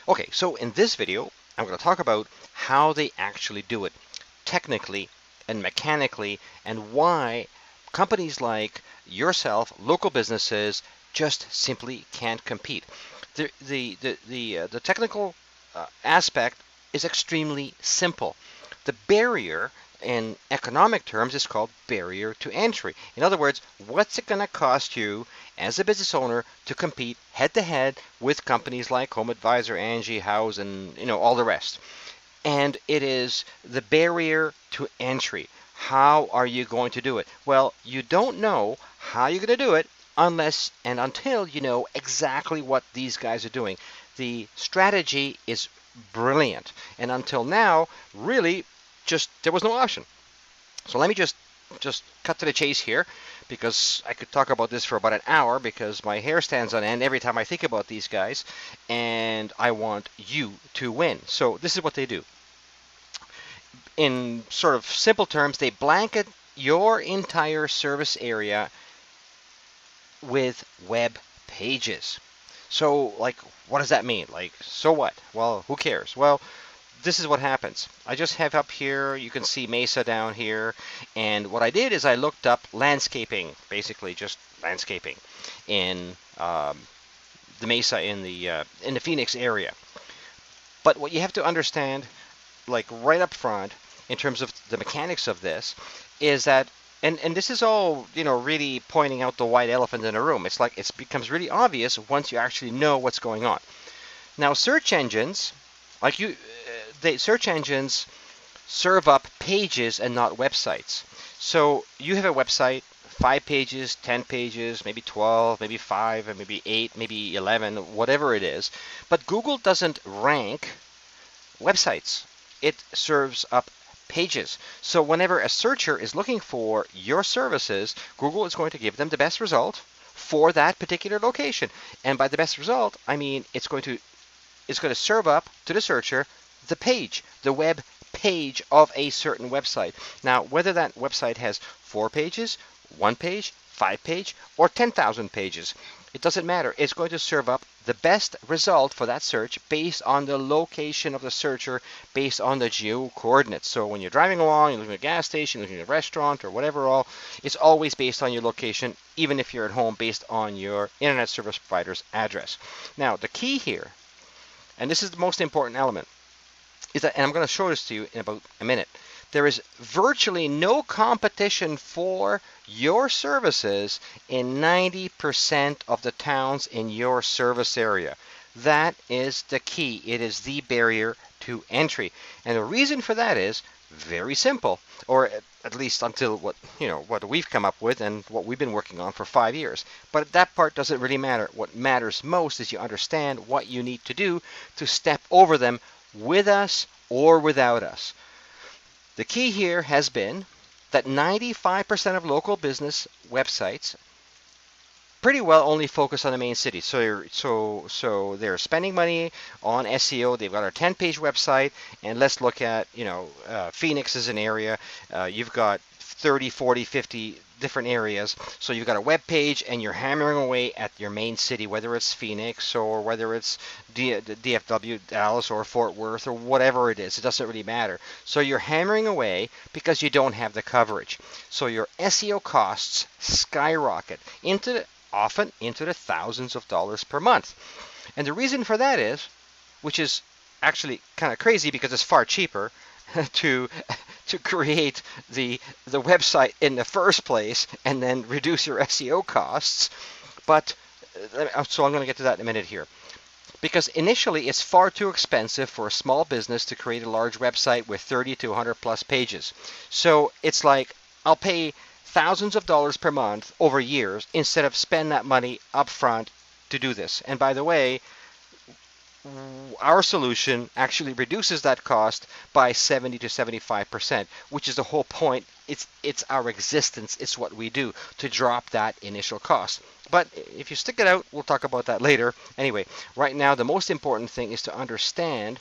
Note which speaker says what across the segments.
Speaker 1: Okay, so in this video, I'm going to talk about how they actually do it technically and mechanically, and why companies like yourself, local businesses, just simply can't compete. The technical aspect is extremely simple. The barrier in economic terms is called barrier to entry. In other words, what's it going to cost you as a business owner to compete head to head with companies like HomeAdvisor, Angie, House, and all the rest? And it is the barrier to entry. How are you going to do it? Well, you don't know how you're going to do it unless and until you know exactly what these guys are doing. The strategy is brilliant, and until now, really, just there was no option. So let me just cut to the chase here, because I could talk about this for about an hour because my hair stands on end every time I think about these guys, and I want you to win. So this is what they do. In sort of simple terms, they blanket your entire service area with web pages. So, like, what does that mean? Like, so what? Well, who cares? Well, this is what happens. I just have up here, you can see Mesa down here, and what I did is I looked up landscaping, basically just landscaping in the Mesa in the Phoenix area. But what you have to understand, like right up front, in terms of the mechanics of this, is that and this is all really pointing out the white elephant in the room. It's like it becomes really obvious once you actually know what's going on. Now, search engines, like search engines serve up pages and not websites. So you have a website, 5 pages, 10 pages, maybe 12, maybe 5, and maybe 8, maybe 11, whatever it is. But Google doesn't rank websites. It serves up pages. So whenever a searcher is looking for your services, Google is going to give them the best result for that particular location. And by the best result, I mean it's going to serve up to the searcher the page, the web page of a certain website. Now, whether that website has 4 pages, 1 page, 5 page, or 10,000 pages, it doesn't matter. It's going to serve up the best result for that search based on the location of the searcher, based on the geo coordinates. So when you're driving along, you're looking at a gas station, looking at a restaurant, or whatever all, it's always based on your location, even if you're at home, based on your internet service provider's address. Now, the key here, and this is the most important element, is that, and I'm going to show this to you in about a minute, there is virtually no competition for your services in 90% of the towns in your service area. That is the key. It is the barrier to entry. And the reason for that is very simple, or at least until what we've come up with and what we've been working on for 5 years. But that part doesn't really matter. What matters most is you understand what you need to do to step over them with us or without us. The key here has been that 95% of local business websites pretty well only focus on the main city. So they're spending money on SEO. They've got a 10-page website, and let's look at Phoenix as an area. You've got 30, 40, 50 different areas. So you've got a web page, and you're hammering away at your main city, whether it's Phoenix or whether it's DFW, Dallas, or Fort Worth, or whatever it is. It doesn't really matter. So you're hammering away because you don't have the coverage. So your SEO costs skyrocket often into the thousands of dollars per month. And the reason for that is, which is actually kind of crazy because it's far cheaper to create the website in the first place and then reduce your SEO costs. But so I'm going to get to that in a minute here. Because initially it's far too expensive for a small business to create a large website with 30 to 100 plus pages. So it's like I'll pay thousands of dollars per month over years instead of spend that money up front to do this. And by the way, our solution actually reduces that cost by 70 to 75%, which is the whole point. It's our existence. It's what we do to drop that initial cost. But if you stick it out, we'll talk about that later. Anyway, right now the most important thing is to understand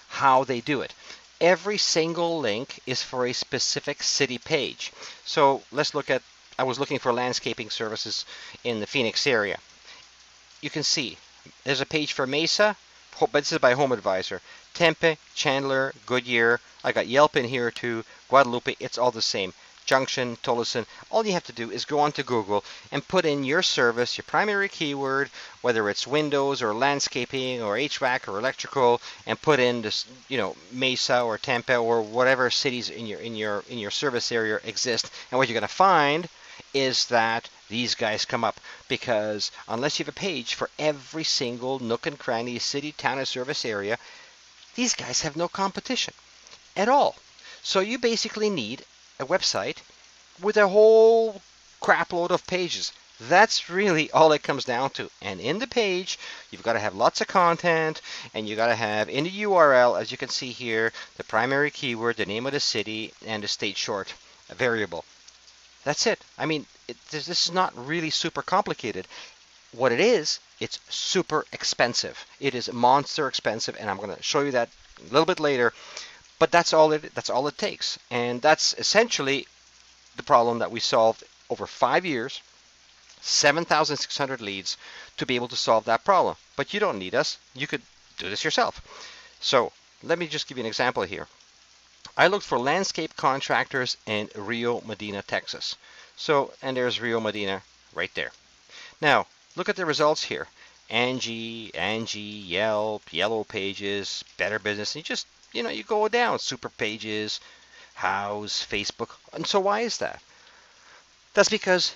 Speaker 1: how they do it. Every single link is for a specific city page. So let's look at, I was looking for landscaping services in the Phoenix area. You can see there's a page for Mesa, but this is by HomeAdvisor. Tempe, Chandler, Goodyear. I got Yelp in here too. Guadalupe. It's all the same. Junction, Tolleson. All you have to do is go onto Google and put in your service, your primary keyword, whether it's windows or landscaping or HVAC or electrical, and put in this, Mesa or Tempe or whatever cities in your service area exist. And what you're going to find is that these guys come up, because unless you have a page for every single nook and cranny, city, town, and service area, these guys have no competition at all. So you basically need a website with a whole crap load of pages. That's really all it comes down to. And in the page, you've got to have lots of content, and you got to have in the URL, as you can see here, the primary keyword, the name of the city, and the state short variable. That's it. I mean, this is not really super complicated. What it is, it's super expensive. It is monster expensive, and I'm going to show you that a little bit later. But that's all it takes. And that's essentially the problem that we solved over 5 years, 7,600 leads to be able to solve that problem. But you don't need us. You could do this yourself. So let me just give you an example here. I looked for landscape contractors in Rio Medina, Texas. So, and there's Rio Medina right there. Now, look at the results here. Angie, Yelp, Yellow Pages, Better Business. And you go down. Super Pages, House, Facebook. And so why is that? That's because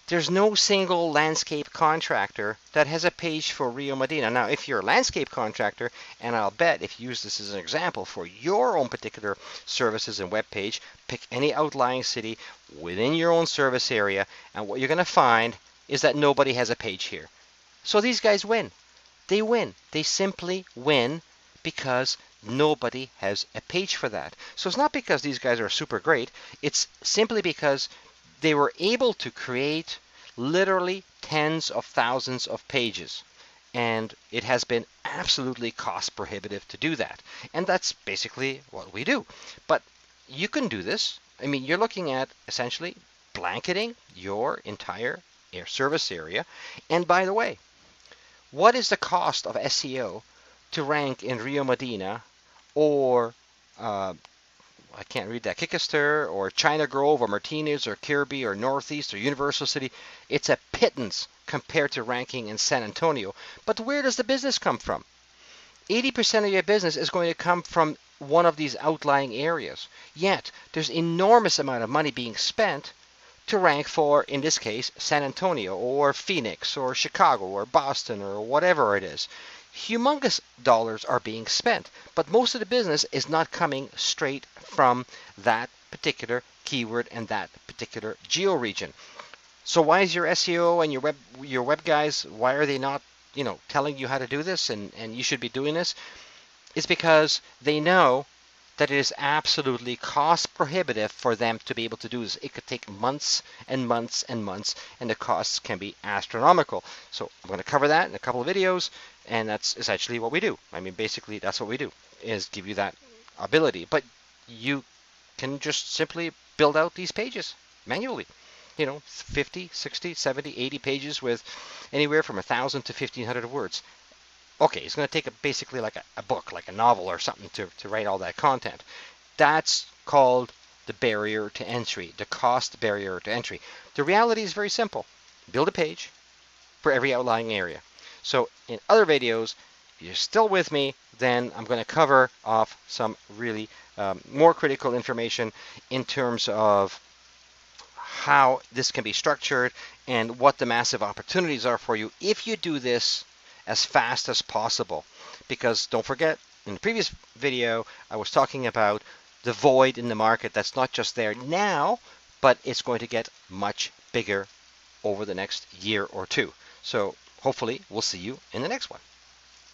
Speaker 1: there's no single landscape contractor that has a page for Rio Medina. Now, if you're a landscape contractor, and I'll bet if you use this as an example for your own particular services and web page, pick any outlying city within your own service area, and what you're going to find is that nobody has a page here. So these guys win. They win. They simply win because nobody has a page for that. So it's not because these guys are super great. It's simply because they were able to create literally tens of thousands of pages. And it has been absolutely cost prohibitive to do that. And that's basically what we do. But you can do this. I mean, you're looking at essentially blanketing your entire service area. And by the way, what is the cost of SEO to rank in Rio Medina or I can't read that, Chichester or China Grove or Martinez or Kirby or Northeast or Universal City? It's a pittance compared to ranking in San Antonio. But where does the business come from? 80% of your business is going to come from one of these outlying areas. Yet, there's enormous amount of money being spent to rank for, in this case, San Antonio or Phoenix or Chicago or Boston or whatever it is. Humongous dollars are being spent, but most of the business is not coming straight from that particular keyword and that particular geo region. So why is your SEO and your web guys, why are they not, telling you how to do this and you should be doing this? It's because they know that it is absolutely cost prohibitive for them to be able to do this. It could take months and months and months, and the costs can be astronomical. So I'm going to cover that in a couple of videos, and that's essentially what we do. I mean, basically, that's what we do, is give you that ability. But you can just simply build out these pages manually. 50, 60, 70, 80 pages with anywhere from 1,000 to 1,500 words. Okay, it's going to take basically like a book, like a novel or something to write all that content. That's called the barrier to entry, the cost barrier to entry. The reality is very simple. Build a page for every outlying area. So in other videos, if you're still with me, then I'm going to cover off some really more critical information in terms of how this can be structured and what the massive opportunities are for you if you do this as fast as possible. Because don't forget, in the previous video, I was talking about the void in the market that's not just there now, but it's going to get much bigger over the next year or two. So hopefully we'll see you in the next one.